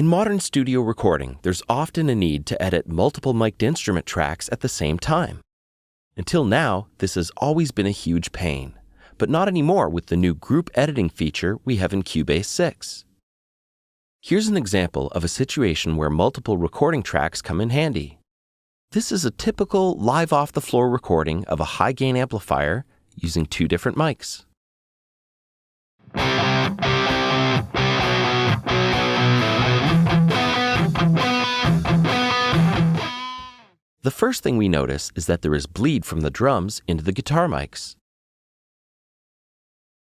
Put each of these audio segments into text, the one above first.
In modern studio recording, there's often a need to edit multiple mic'd instrument tracks at the same time. Until now, this has always been a huge pain, but not anymore with the new group editing feature we have in Cubase 6. Here's an example of a situation where multiple recording tracks come in handy. This is a typical live off-the-floor recording of a high-gain amplifier using two different mics. The first thing we notice is that there is bleed from the drums into the guitar mics.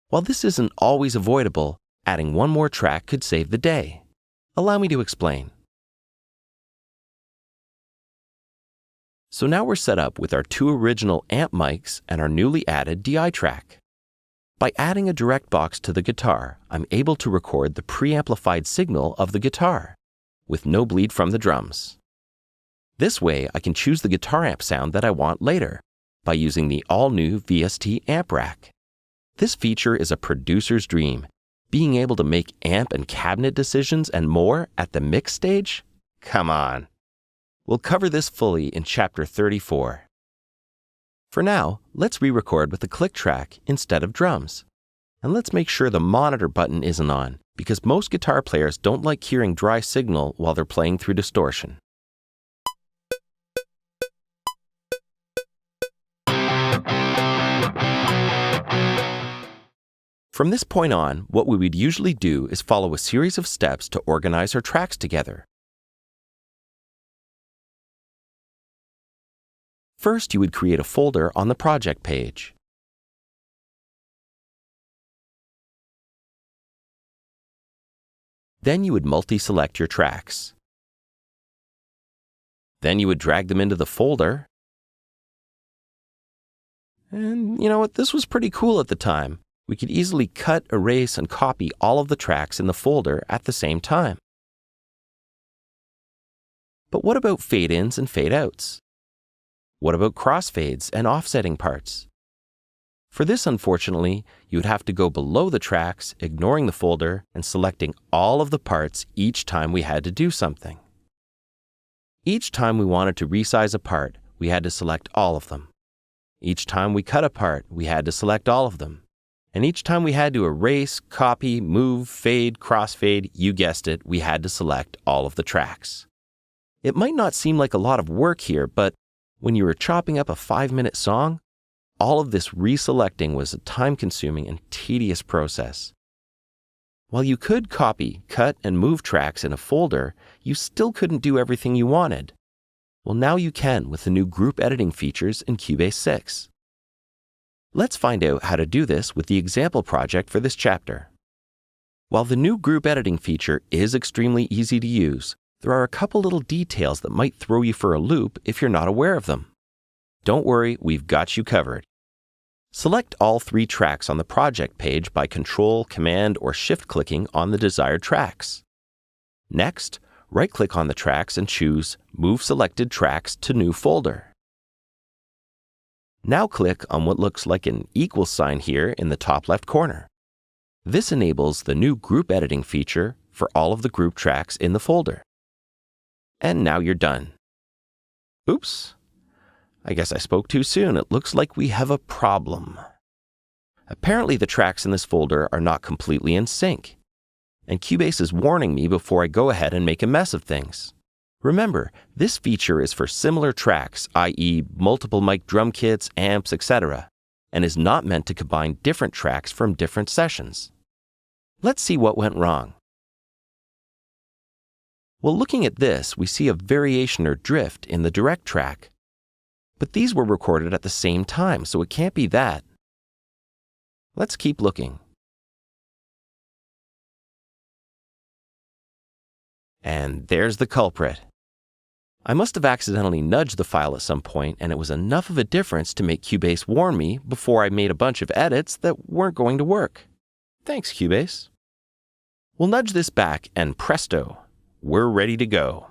While this isn't always avoidable, adding one more track could save the day. Allow me to explain. So now we're set up with our two original amp mics and our newly added DI track. By adding a direct box to the guitar, I'm able to record the preamplified signal of the guitar, with no bleed from the drums. This way, I can choose the guitar amp sound that I want later by using the all-new VST amp rack. This feature is a producer's dream. Being able to make amp and cabinet decisions and more at the mix stage? Come on! We'll cover this fully in Chapter 34. For now, let's re-record with a click track instead of drums. And let's make sure the monitor button isn't on, because most guitar players don't like hearing dry signal while they're playing through distortion. From this point on, what we would usually do is follow a series of steps to organize our tracks together. First, you would create a folder on the project page. Then you would multi-select your tracks. Then you would drag them into the folder. And you know what? This was pretty cool at the time. We could easily cut, erase, and copy all of the tracks in the folder at the same time. But what about fade-ins and fade-outs? What about crossfades and offsetting parts? For this, unfortunately, you would have to go below the tracks, ignoring the folder, and selecting all of the parts each time we had to do something. Each time we wanted to resize a part, we had to select all of them. Each time we cut a part, we had to select all of them. And each time we had to erase, copy, move, fade, crossfade, you guessed it, we had to select all of the tracks. It might not seem like a lot of work here, but when you were chopping up a 5-minute song, all of this reselecting was a time-consuming and tedious process. While you could copy, cut, and move tracks in a folder, you still couldn't do everything you wanted. Well, now you can with the new group editing features in Cubase 6. Let's find out how to do this with the example project for this chapter. While the new group editing feature is extremely easy to use, there are a couple little details that might throw you for a loop if you're not aware of them. Don't worry, we've got you covered. Select all 3 tracks on the project page by Control, Command, or Shift-clicking on the desired tracks. Next, right-click on the tracks and choose Move Selected Tracks to New Folder. Now click on what looks like an equal sign here in the top left corner. This enables the new group editing feature for all of the group tracks in the folder. And now you're done. Oops. I guess I spoke too soon. It looks like we have a problem. Apparently the tracks in this folder are not completely in sync. And Cubase is warning me before I go ahead and make a mess of things. Remember, this feature is for similar tracks, i.e. multiple mic drum kits, amps, etc., and is not meant to combine different tracks from different sessions. Let's see what went wrong. Well, looking at this, we see a variation or drift in the direct track. But these were recorded at the same time, so it can't be that. Let's keep looking. And there's the culprit. I must have accidentally nudged the file at some point, and it was enough of a difference to make Cubase warn me before I made a bunch of edits that weren't going to work. Thanks, Cubase. We'll nudge this back, and presto, we're ready to go.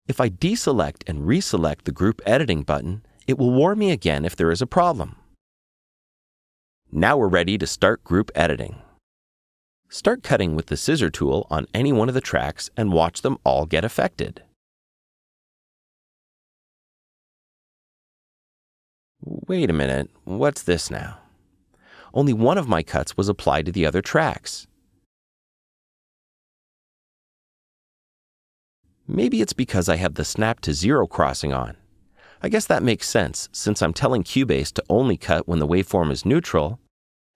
If I deselect and reselect the Group Editing button, it will warn me again if there is a problem. Now we're ready to start group editing. Start cutting with the scissor tool on any one of the tracks and watch them all get affected. Wait a minute, what's this now? Only one of my cuts was applied to the other tracks. Maybe it's because I have the snap to zero crossing on. I guess that makes sense since I'm telling Cubase to only cut when the waveform is neutral,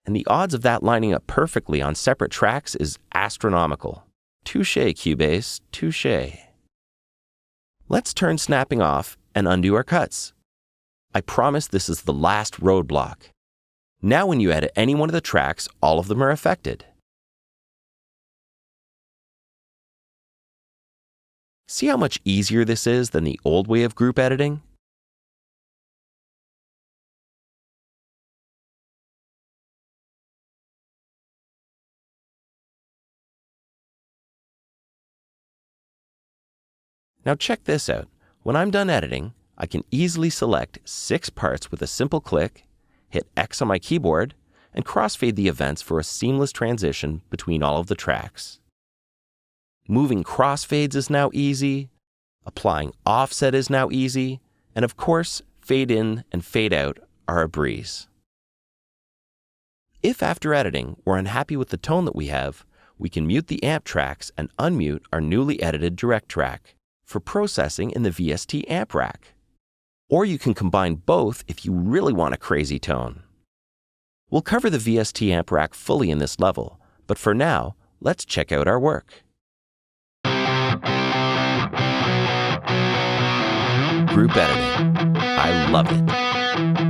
and the odds of that lining up perfectly on separate tracks is astronomical. Touché, Cubase, touché. Let's turn snapping off and undo our cuts. I promise this is the last roadblock. Now when you edit any one of the tracks, all of them are affected. See how much easier this is than the old way of group editing? Now check this out. When I'm done editing, I can easily select 6 parts with a simple click, hit X on my keyboard, and crossfade the events for a seamless transition between all of the tracks. Moving crossfades is now easy, applying offset is now easy, and of course, fade in and fade out are a breeze. If after editing we're unhappy with the tone that we have, we can mute the amp tracks and unmute our newly edited direct track for processing in the VST amp rack. Or you can combine both if you really want a crazy tone. We'll cover the VST amp rack fully in this level, but for now, let's check out our work. Group editing. I love it.